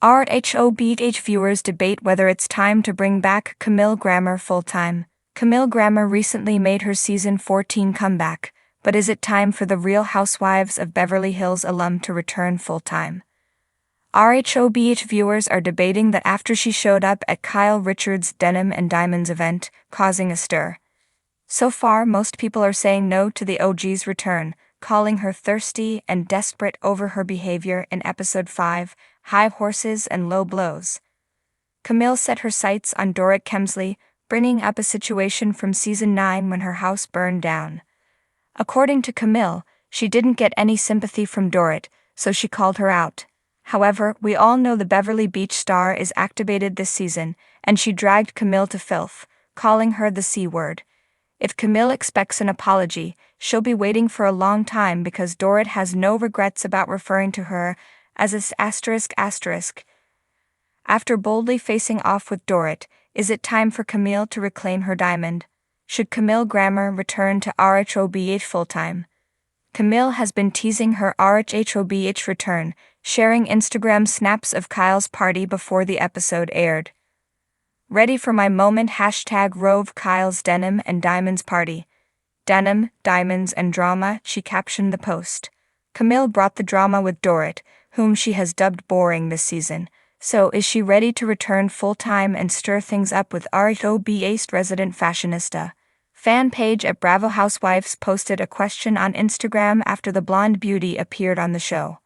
RHOBH viewers debate whether it's time to bring back Camille Grammer full-time. Camille Grammer recently made her season 14 comeback, but is it time for the Real Housewives of Beverly Hills alum to return full-time? RHOBH viewers are debating that after she showed up at Kyle Richards' Denim and Diamonds event, causing a stir. So far, most people are saying no to the OG's return, calling her thirsty and desperate over her behavior in episode 5, High Horses and Low Blows. Camille set her sights on Dorit Kemsley, bringing up a situation from season 9 when her house burned down. According to Camille, she didn't get any sympathy from Dorit, so she called her out. However, we all know the Beverly Beach star is activated this season, and she dragged Camille to filth, calling her the C word. If Camille expects an apology, she'll be waiting for a long time because Dorit has no regrets about referring to her as a ****. After boldly facing off with Dorit, is it time for Camille to reclaim her diamond? Should Camille Grammer return to RHOBH full-time? Camille has been teasing her RHOBH return, sharing Instagram snaps of Kyle's party before the episode aired. Ready for my moment #RHOBH Kyle's Denim and Diamonds party. Denim, diamonds and drama, she captioned the post. Camille brought the drama with Dorit, whom she has dubbed boring this season. So is she ready to return full-time and stir things up with RHOBH's resident fashionista? Fan page at Bravo Housewives posted a question on Instagram after the blonde beauty appeared on the show.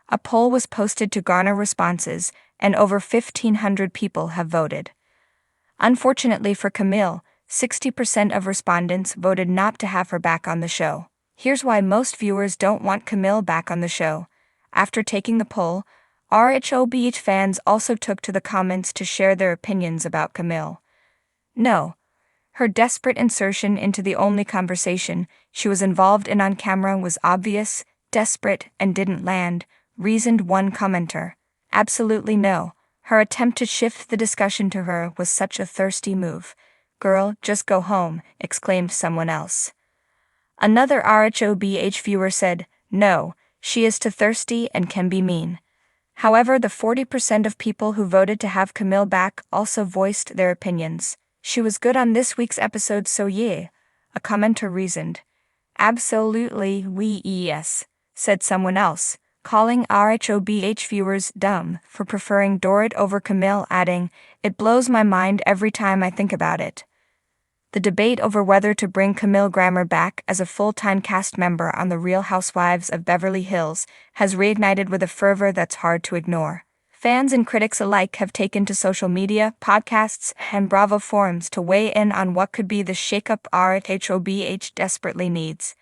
A poll was posted to garner responses, and over 1,500 people have voted. Unfortunately for Camille, 60% of respondents voted not to have her back on the show. Here's why most viewers don't want Camille back on the show. After taking the poll, RHOBH fans also took to the comments to share their opinions about Camille. No. Her desperate insertion into the only conversation she was involved in on camera was obvious, desperate, and didn't land, reasoned one commenter. Absolutely no. Her attempt to shift the discussion to her was such a thirsty move. Girl, just go home, exclaimed someone else. Another RHOBH viewer said, no, she is too thirsty and can be mean. However, the 40% of people who voted to have Camille back also voiced their opinions. She was good on this week's episode, so yeah, a commenter reasoned. Absolutely, yes, said someone else, calling RHOBH viewers dumb for preferring Dorit over Camille, adding, it blows my mind every time I think about it. The debate over whether to bring Camille Grammer back as a full-time cast member on The Real Housewives of Beverly Hills has reignited with a fervor that's hard to ignore. Fans and critics alike have taken to social media, podcasts, and Bravo forums to weigh in on what could be the shakeup RHOBH desperately needs.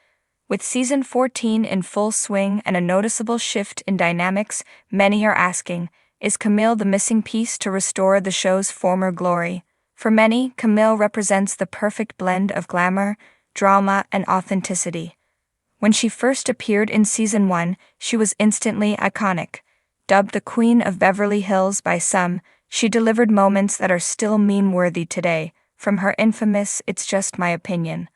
With season 14 in full swing and a noticeable shift in dynamics, many are asking, is Camille the missing piece to restore the show's former glory? For many, Camille represents the perfect blend of glamour, drama, and authenticity. When she first appeared in season 1, she was instantly iconic. Dubbed the Queen of Beverly Hills by some, she delivered moments that are still meme-worthy today, from her infamous "It's just my opinion"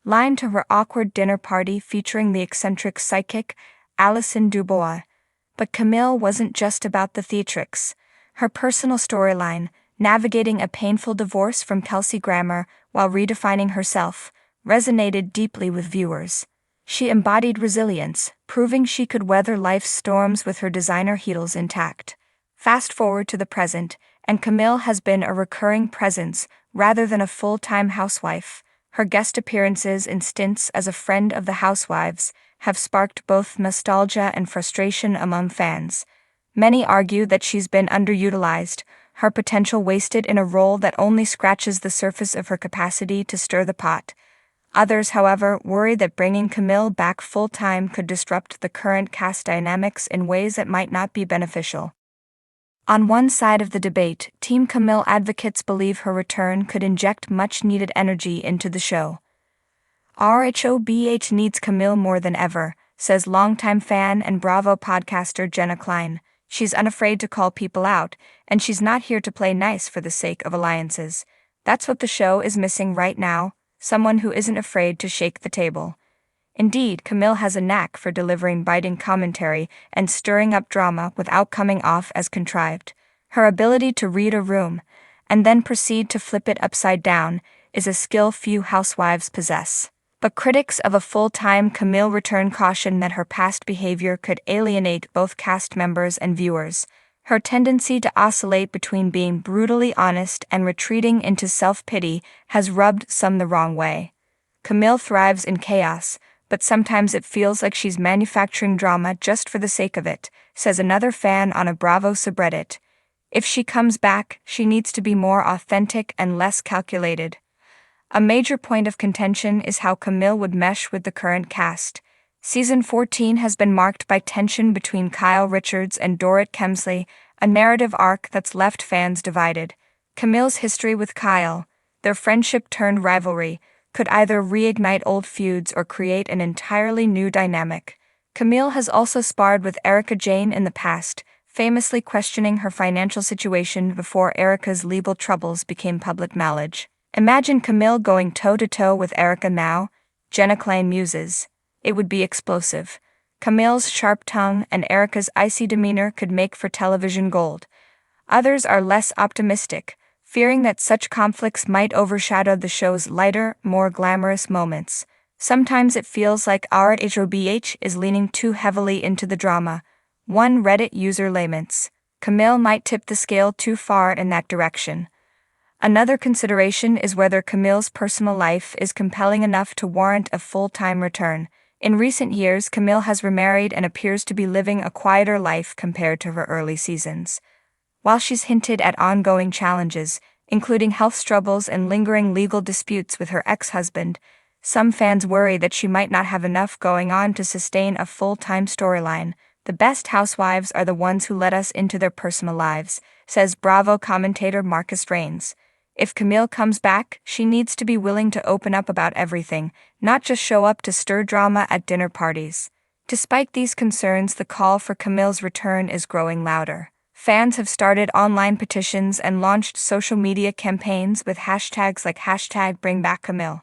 line to her awkward dinner party featuring the eccentric psychic Alison Dubois. But Camille wasn't just about the theatrics. Her personal storyline, navigating a painful divorce from Kelsey Grammer while redefining herself, resonated deeply with viewers. She embodied resilience, proving she could weather life's storms with her designer heels intact. Fast forward to the present, and Camille has been a recurring presence rather than a full-time housewife. Her guest appearances and stints as a friend of the Housewives have sparked both nostalgia and frustration among fans. Many argue that she's been underutilized, her potential wasted in a role that only scratches the surface of her capacity to stir the pot. Others, however, worry that bringing Camille back full-time could disrupt the current cast dynamics in ways that might not be beneficial. On one side of the debate, Team Camille advocates believe her return could inject much-needed energy into the show. RHOBH needs Camille more than ever, says longtime fan and Bravo podcaster Jenna Klein. She's unafraid to call people out, and she's not here to play nice for the sake of alliances. That's what the show is missing right now, someone who isn't afraid to shake the table. Indeed, Camille has a knack for delivering biting commentary and stirring up drama without coming off as contrived. Her ability to read a room, and then proceed to flip it upside down, is a skill few housewives possess. But critics of a full-time Camille return caution that her past behavior could alienate both cast members and viewers. Her tendency to oscillate between being brutally honest and retreating into self-pity has rubbed some the wrong way. Camille thrives in chaos, but sometimes it feels like she's manufacturing drama just for the sake of it, says another fan on a Bravo subreddit. If she comes back, she needs to be more authentic and less calculated. A major point of contention is how Camille would mesh with the current cast. Season 14 has been marked by tension between Kyle Richards and Dorit Kemsley, a narrative arc that's left fans divided. Camille's history with Kyle, their friendship-turned-rivalry, could either reignite old feuds or create an entirely new dynamic. Camille has also sparred with Erika Jayne in the past, famously questioning her financial situation before Erika's legal troubles became public knowledge. Imagine Camille going toe-to-toe with Erika now, Jenna Klein muses. It would be explosive. Camille's sharp tongue and Erika's icy demeanor could make for television gold. Others are less optimistic, fearing that such conflicts might overshadow the show's lighter, more glamorous moments. Sometimes it feels like RHOBH is leaning too heavily into the drama. One Reddit user laments, Camille might tip the scale too far in that direction. Another consideration is whether Camille's personal life is compelling enough to warrant a full-time return. In recent years, Camille has remarried and appears to be living a quieter life compared to her early seasons. While she's hinted at ongoing challenges, including health struggles and lingering legal disputes with her ex-husband, some fans worry that she might not have enough going on to sustain a full-time storyline. The best housewives are the ones who let us into their personal lives, says Bravo commentator Marcus Raines. If Camille comes back, she needs to be willing to open up about everything, not just show up to stir drama at dinner parties. Despite these concerns, the call for Camille's return is growing louder. Fans have started online petitions and launched social media campaigns with hashtags like #BringBackCamille.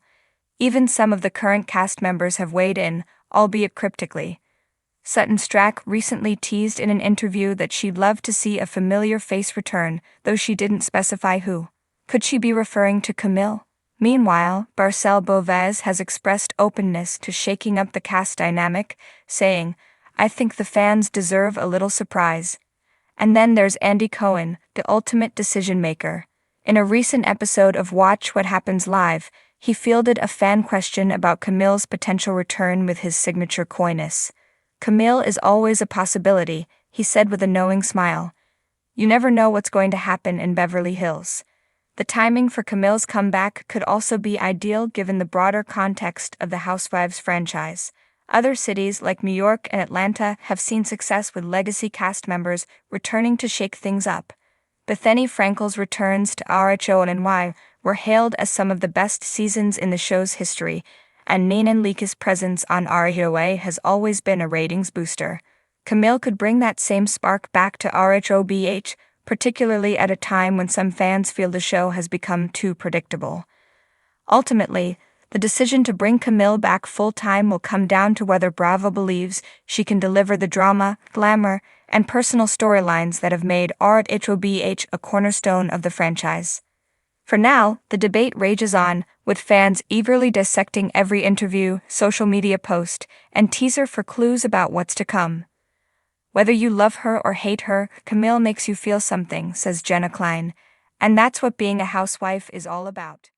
Even some of the current cast members have weighed in, albeit cryptically. Sutton Stracke recently teased in an interview that she'd love to see a familiar face return, though she didn't specify who. Could she be referring to Camille? Meanwhile, Barcel Boves has expressed openness to shaking up the cast dynamic, saying, "I think the fans deserve a little surprise." And then there's Andy Cohen, the ultimate decision-maker. In a recent episode of Watch What Happens Live, he fielded a fan question about Camille's potential return with his signature coyness. "Camille is always a possibility," he said with a knowing smile. "You never know what's going to happen in Beverly Hills." The timing for Camille's comeback could also be ideal given the broader context of the Housewives franchise. Other cities like New York and Atlanta have seen success with legacy cast members returning to shake things up. Bethany Frankel's returns to RHONY were hailed as some of the best seasons in the show's history, and Nenen Leakes' presence on RHOA has always been a ratings booster. Camille could bring that same spark back to RHOBH, particularly at a time when some fans feel the show has become too predictable. Ultimately, the decision to bring Camille back full-time will come down to whether Bravo believes she can deliver the drama, glamour, and personal storylines that have made RHOBH a cornerstone of the franchise. For now, the debate rages on, with fans eagerly dissecting every interview, social media post, and teaser for clues about what's to come. "Whether you love her or hate her, Camille makes you feel something," says Jenna Klein, "and that's what being a housewife is all about."